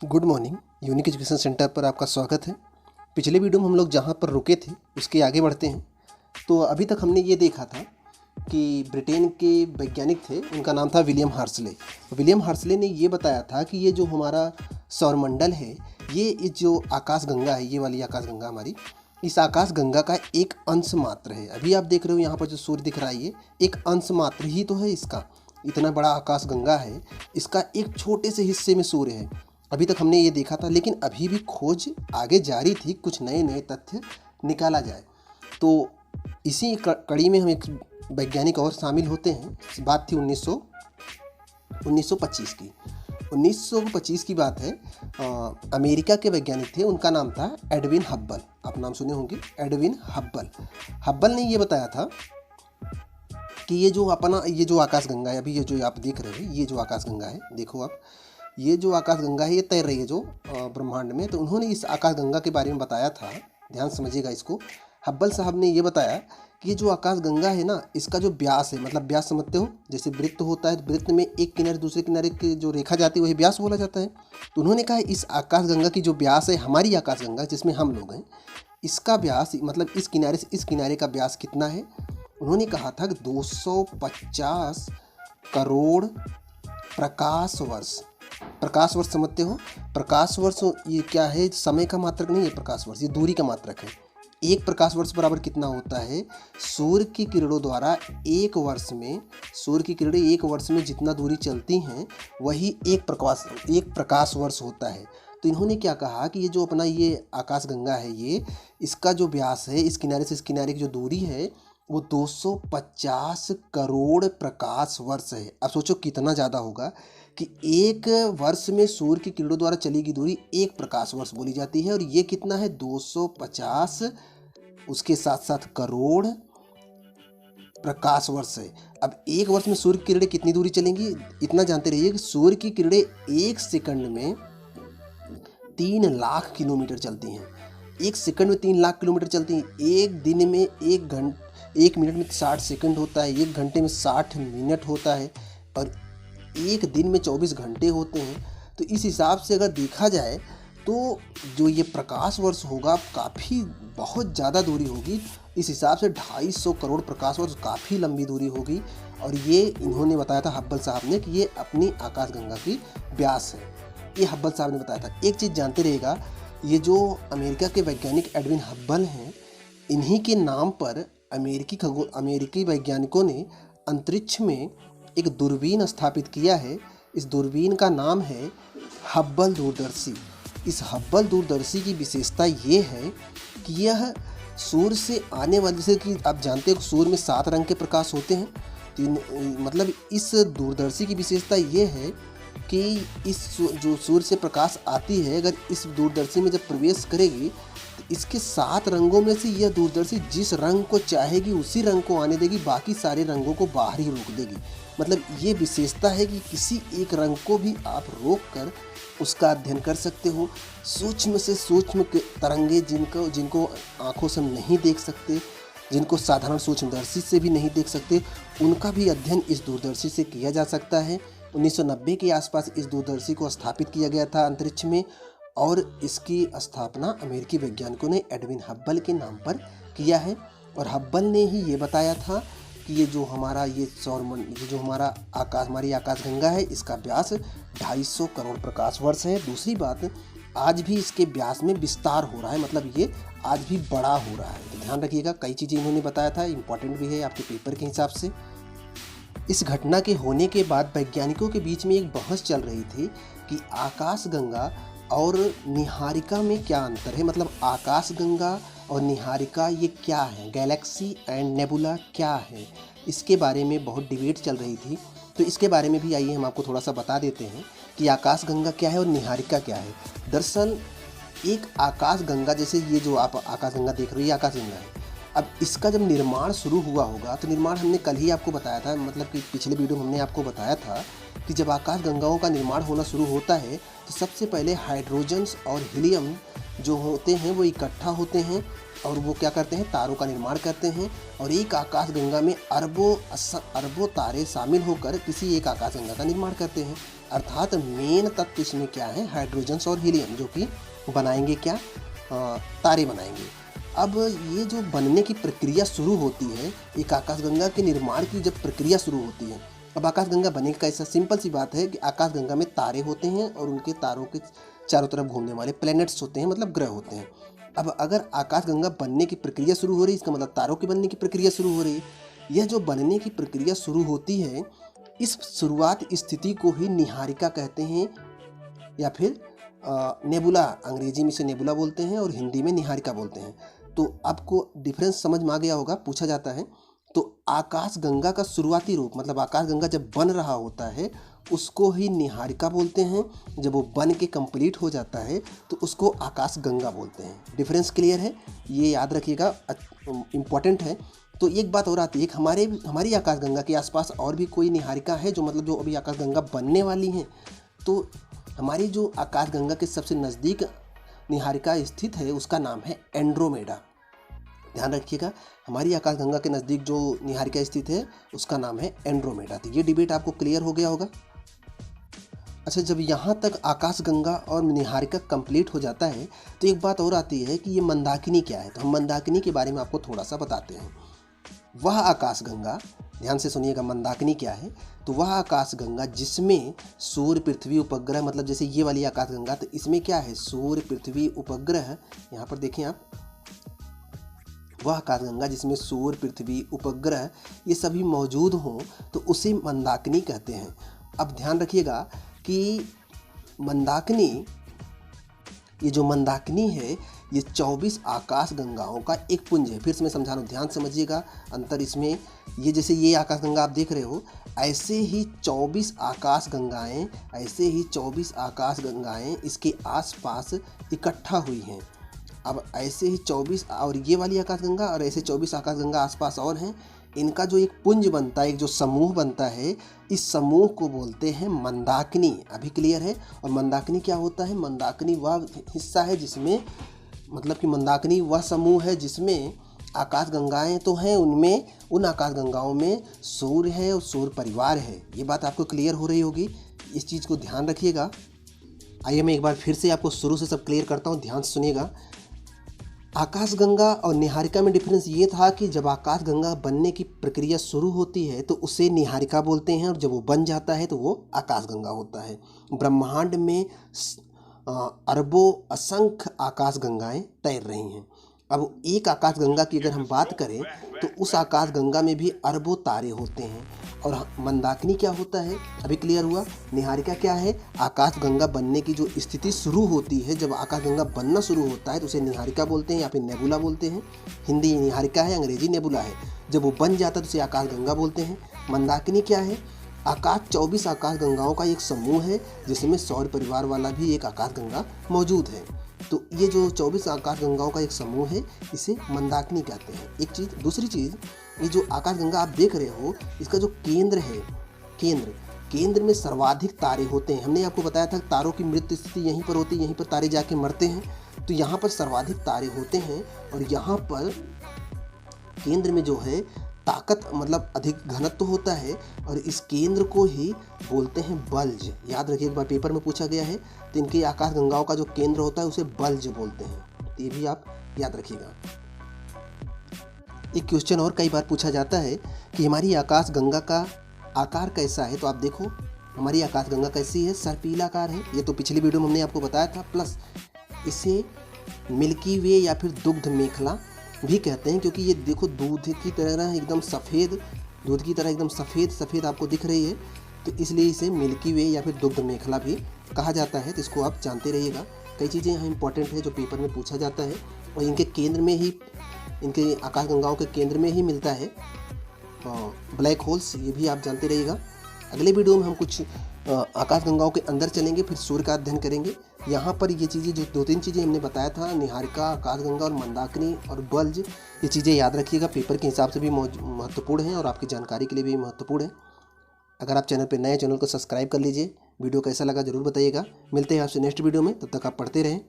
Good morning. Unique education centre पर आपका स्वागत है। पिछले वीडियो में हम लोग जहाँ पर रुके थे उसके आगे बढ़ते हैं। तो अभी तक हमने ये देखा था कि ब्रिटेन के वैज्ञानिक थे, उनका नाम था विलियम हर्सले। विलियम हर्सले ने ये बताया था कि ये जो हमारा सौरमंडल है, ये इस जो आकाशगंगा है, ये वाली आकाशगंगा हमारी, इस आकाशगंगा का एक अंश मात्र है। अभी आप देख रहे हो यहाँ पर जो सूर्य दिख रहा है, ये एक अंश मात्र ही तो है इसका। इतना बड़ा आकाशगंगा है, इसका एक छोटे से हिस्से में सूर्य है। अभी तक हमने ये देखा था, लेकिन अभी भी खोज आगे जारी थी, कुछ नए नए तथ्य निकाला जाए। तो इसी कड़ी में हम एक वैज्ञानिक और शामिल होते हैं। बात थी 1925 की। 1925 की बात है। अमेरिका के वैज्ञानिक थे, उनका नाम था एडविन हब्बल। आप नाम सुने होंगे, एडविन हब्बल। हब्बल ने ये बताया था कि ये जो आकाशगंगा है, अभी ये जो आप देख रहे हैं, ये जो आकाशगंगा है, देखो आप, ये जो आकाशगंगा है, ये तैर रही है जो ब्रह्मांड में। तो उन्होंने इस आकाशगंगा के बारे में बताया था। ध्यान समझिएगा इसको। हब्बल साहब ने ये बताया कि ये जो आकाशगंगा है ना, इसका जो व्यास है, मतलब व्यास समझते हो, जैसे वृत्त होता है, वृत्त में एक किनारे दूसरे किनारे की जो रेखा जाती है वही व्यास बोला जाता है। तो उन्होंने कहा इस आकाशगंगा की जो व्यास है, हमारी आकाशगंगा जिसमें हम लोग हैं, इसका व्यास, मतलब इस किनारे से इस किनारे का व्यास कितना है। उन्होंने कहा था कि 250 करोड़ प्रकाश वर्ष। प्रकाश वर्ष समझते हो, प्रकाश वर्ष ये क्या है, समय का मात्रक नहीं है प्रकाश वर्ष, ये दूरी का मात्रक है। एक प्रकाश वर्ष बराबर कितना होता है, सूर्य की किरणों द्वारा एक वर्ष में, सूर्य की किरणें एक वर्ष में जितना दूरी चलती हैं, वही एक प्रकाश वर्ष होता है। तो इन्होंने क्या कहा कि ये जो अपना ये आकाशगंगा है, ये इसका जो व्यास है, इस किनारे से इस किनारे की जो दूरी है, वो 250 करोड़ प्रकाश वर्ष है। अब सोचो कितना ज़्यादा होगा कि एक वर्ष में सूर्य की किरणों द्वारा चली गई दूरी एक प्रकाश वर्ष बोली जाती है, और ये कितना है, 250, उसके साथ साथ करोड़ प्रकाश वर्ष है। अब एक वर्ष में सूर्य की किरणें कितनी दूरी चलेंगी, इतना जानते रहिए कि सूर्य की किरणें एक सेकंड में 3 लाख किलोमीटर चलती हैं। एक सेकंड में 3 लाख किलोमीटर चलती हैं। एक दिन में एक मिनट में 60 सेकंड होता है, एक घंटे में 60 मिनट होता है, और एक दिन में 24 घंटे होते हैं। तो इस हिसाब से अगर देखा जाए तो जो ये प्रकाश वर्ष होगा, काफ़ी बहुत ज़्यादा दूरी होगी। इस हिसाब से 250 करोड़ प्रकाश वर्ष काफ़ी लंबी दूरी होगी। और ये इन्होंने बताया था, हब्बल साहब ने, कि ये अपनी आकाशगंगा की व्यास है। ये हब्बल साहब ने बताया था। एक चीज़ जानते रहिएगा, ये जो अमेरिका के वैज्ञानिक एडविन हब्बल हैं, इन्हीं के नाम पर अमेरिकी वैज्ञानिकों ने अंतरिक्ष में एक दूरबीन स्थापित किया है। इस दूरबीन का नाम है हब्बल दूरदर्शी। इस हब्बल दूरदर्शी की विशेषता ये है कि यह सूर्य से आने वाले, जैसे कि आप जानते हो सूर्य में 7 रंग के प्रकाश होते हैं। तो मतलब इस दूरदर्शी की विशेषता ये है कि इस जो सूर्य से प्रकाश आती है, अगर इस दूरदर्शी में जब प्रवेश करेगी, तो इसके 7 रंगों में से यह दूरदर्शी जिस रंग को चाहेगी उसी रंग को आने देगी, बाकी सारे रंगों को बाहर ही रोक देगी। मतलब ये विशेषता है कि किसी एक रंग को भी आप रोक कर उसका अध्ययन कर सकते हो। सूक्ष्म से सूक्ष्म तरंगे जिनको आँखों से हम नहीं देख सकते, जिनको साधारण सूक्ष्मदर्शी से भी नहीं देख सकते, उनका भी अध्ययन इस दूरदर्शी से किया जा सकता है। 1990 के आसपास इस दूरदर्शी को स्थापित किया गया था अंतरिक्ष में, और इसकी स्थापना अमेरिकी वैज्ञानिकों ने एडविन हब्बल के नाम पर किया है। और हब्बल ने ही ये बताया था कि ये जो हमारा ये जो हमारी आकाशगंगा है, इसका व्यास 250 करोड़ प्रकाश वर्ष है। दूसरी बात, आज भी इसके व्यास में विस्तार हो रहा है, मतलब ये आज भी बड़ा हो रहा है। तो ध्यान रखिएगा, कई चीज़ें इन्होंने बताया था, इम्पॉर्टेंट भी है आपके पेपर के हिसाब से। इस घटना के होने के बाद वैज्ञानिकों के बीच में एक बहस चल रही थी कि आकाशगंगा और निहारिका में क्या अंतर है, मतलब आकाशगंगा और निहारिका ये क्या है, गैलेक्सी एंड नेबुला क्या है, इसके बारे में बहुत डिबेट चल रही थी। तो इसके बारे में भी आइए हम आपको थोड़ा सा बता देते हैं कि आकाशगंगा क्या है और निहारिका क्या है। दरअसल एक आकाशगंगा, जैसे ये जो आप आकाशगंगा देख रहे हो, ये आकाशगंगा है। अब इसका जब निर्माण शुरू हुआ होगा, तो निर्माण हमने कल ही आपको बताया था, मतलब कि पिछले वीडियो में हमने आपको बताया था कि जब आकाशगंगाओं का निर्माण होना शुरू होता है, तो सबसे पहले हाइड्रोजन्स और हीलियम जो होते हैं वो इकट्ठा होते हैं, और वो क्या करते हैं, तारों का निर्माण करते हैं। और एक आकाशगंगा में अरबों तारे शामिल होकर किसी एक आकाशगंगा का निर्माण करते हैं। अर्थात मेन तत्व इसमें क्या है, हाइड्रोजन्स और हीलियम, जो कि बनाएंगे क्या, तारे बनाएंगे। अब ये जो बनने की प्रक्रिया शुरू होती है, एक आकाशगंगा के निर्माण की जब प्रक्रिया शुरू होती है, अब आकाशगंगा बनेगा कैसा, सिंपल सी बात है कि आकाशगंगा में तारे होते हैं और उनके तारों के चारों तरफ घूमने वाले प्लैनेट्स होते हैं, मतलब ग्रह होते हैं। अब अगर आकाशगंगा बनने की प्रक्रिया शुरू हो रही है, इसका मतलब तारों की बनने की प्रक्रिया शुरू हो रही है। यह जो बनने की प्रक्रिया शुरू होती है, इस शुरुआत स्थिति को ही निहारिका कहते हैं, या फिर नेबुला, अंग्रेजी में से नेबुला बोलते हैं और हिंदी में निहारिका बोलते हैं। तो आपको डिफरेंस समझ में आ गया होगा। पूछा जाता है तो आकाशगंगा का शुरुआती रूप, मतलब आकाशगंगा जब बन रहा होता है उसको ही निहारिका बोलते हैं, जब वो बन के कंप्लीट हो जाता है तो उसको आकाशगंगा बोलते हैं। डिफरेंस क्लियर है, ये याद रखिएगा, इम्पॉर्टेंट है। तो एक बात और आती है कि हमारी आकाशगंगा के आसपास और भी कोई निहारिका है जो, मतलब जो अभी आकाशगंगा बनने वाली हैं। तो हमारी जो आकाशगंगा के सबसे नज़दीक निहारिका स्थित है उसका नाम है एंड्रोमेडा। ध्यान रखिएगा, हमारी आकाशगंगा के नज़दीक जो निहारिका स्थित है उसका नाम है एंड्रोमेडा। तो ये डिबेट आपको क्लियर हो गया होगा। अच्छा, जब यहाँ तक आकाशगंगा और निहारिका कंप्लीट हो जाता है तो एक बात और आती है कि ये मंदाकिनी क्या है। तो हम मंदाकिनी के बारे में आपको थोड़ा सा बताते हैं। वह आकाशगंगा, ध्यान से सुनिएगा, मंदाकिनी क्या है। तो वह आकाशगंगा जिसमें सूर्य, पृथ्वी, उपग्रह, मतलब जैसे ये वाली आकाशगंगा, तो इसमें क्या है, सूर्य, पृथ्वी, उपग्रह, यहाँ पर देखें आप, वह आकाशगंगा जिसमें सूर्य, पृथ्वी, उपग्रह ये सभी मौजूद हों तो उसे मंदाकिनी कहते हैं। अब ध्यान रखिएगा कि मंदाकिनी, ये जो मंदाकिनी है ये 24 आकाशगंगाओं का एक पुंज है। फिर से मैं समझा रहा हूँ, ध्यान समझिएगा अंतर इसमें। ये जैसे ये आकाशगंगा आप देख रहे हो, ऐसे ही 24 आकाशगंगाएँ, ऐसे ही 24 आकाशगंगाएँ इसके आसपास इकट्ठा हुई हैं। अब ऐसे ही 24 और ये वाली आकाशगंगा और ऐसे 24 आकाशगंगा आसपास और हैं, इनका जो एक पुंज बनता है, एक जो समूह बनता है, इस समूह को बोलते हैं मंदाकिनी। अभी क्लियर है। और मंदाकिनी क्या होता है, मंदाकिनी वह हिस्सा है जिसमें, मतलब कि मंदाकिनी वह समूह है जिसमें आकाशगंगाएं तो हैं, उनमें, उन आकाशगंगाओं में सूर्य है और सूर्य परिवार है। ये बात आपको क्लियर हो रही होगी, इस चीज़ को ध्यान रखिएगा। आइए मैं एक बार फिर से आपको शुरू से सब क्लियर करता हूँ, ध्यान से सुनिएगा। आकाशगंगा और निहारिका में डिफरेंस ये था कि जब आकाशगंगा बनने की प्रक्रिया शुरू होती है तो उसे निहारिका बोलते हैं, और जब वो बन जाता है तो वो आकाशगंगा होता है। ब्रह्मांड में अरबों असंख्य आकाशगंगाएं तैर रही हैं। अब एक आकाशगंगा की अगर हम बात करें तो उस आकाशगंगा में भी अरबों तारे होते हैं। और मंदाकिनी क्या होता है, अभी क्लियर हुआ। निहारिका क्या है, आकाशगंगा बनने की जो स्थिति शुरू होती है, जब आकाशगंगा बनना शुरू होता है तो उसे निहारिका बोलते हैं या फिर नेबुला बोलते हैं। हिंदी निहारिका है, अंग्रेजी नेबुला है। जब वो बन जाता है तो उसे आकाशगंगा बोलते हैं। मंदाकिनी क्या है, 24 आकाशगंगाओं का एक समूह है जिसमें सौर परिवार वाला भी एक आकाशगंगा मौजूद है। तो ये जो 24 आकाशगंगाओं का एक समूह है इसे मंदाकिनी कहते हैं। एक चीज़, दूसरी चीज़, ये जो आकाशगंगा आप देख रहे हो इसका जो केंद्र है, केंद्र में सर्वाधिक तारे होते हैं। हमने आपको बताया था तारों की मृत्यु स्थिति यहीं पर होती है, यहीं पर तारे जाके मरते हैं। तो यहाँ पर सर्वाधिक तारे होते हैं और यहाँ पर केंद्र में जो है ताकत, मतलब अधिक घनत्व होता है, और इस केंद्र को ही बोलते हैं बल्ज। याद रखिए, एक बार पेपर में पूछा गया है। तो इनकी आकाशगंगाओं का जो केंद्र होता है उसे बल्ज बोलते हैं। तो ये भी आप याद रखिएगा। एक क्वेश्चन और कई बार पूछा जाता है कि हमारी आकाशगंगा का आकार कैसा है। तो आप देखो हमारी आकाशगंगा कैसी है, सर्पिलाकार है। ये तो पिछली वीडियो में हमने आपको बताया था। प्लस इसे मिल्की वे या फिर दुग्ध मेखला भी कहते हैं, क्योंकि ये देखो दूध की तरह एकदम सफ़ेद, दूध की तरह एकदम सफ़ेद आपको दिख रही है। तो इसलिए इसे मिल्की वे या फिर दुग्ध मेखला भी कहा जाता है। तो इसको आप जानते रहिएगा। कई चीज़ें यहाँ इंपॉर्टेंट है जो पेपर में पूछा जाता है, और इनके केंद्र में ही, इनके आकाशगंगाओं के केंद्र में ही मिलता है ब्लैक होल्स। ये भी आप जानते रहिएगा। अगले वीडियो में हम कुछ आकाशगंगाओं के अंदर चलेंगे, फिर सूर्य का अध्ययन करेंगे। यहाँ पर ये चीज़ें, जो 2-3 चीज़ें हमने बताया था, निहारिका, आकाशगंगा और मंदाकिनी और बल्ज, ये चीज़ें याद रखिएगा। पेपर के हिसाब से भी महत्वपूर्ण है और आपकी जानकारी के लिए भी महत्वपूर्ण है। अगर आप चैनल पर नए, चैनल को सब्सक्राइब कर लीजिए। वीडियो कैसा लगा ज़रूर बताइएगा। मिलते हैं आपसे नेक्स्ट वीडियो में, तब तक आप पढ़ते रहें।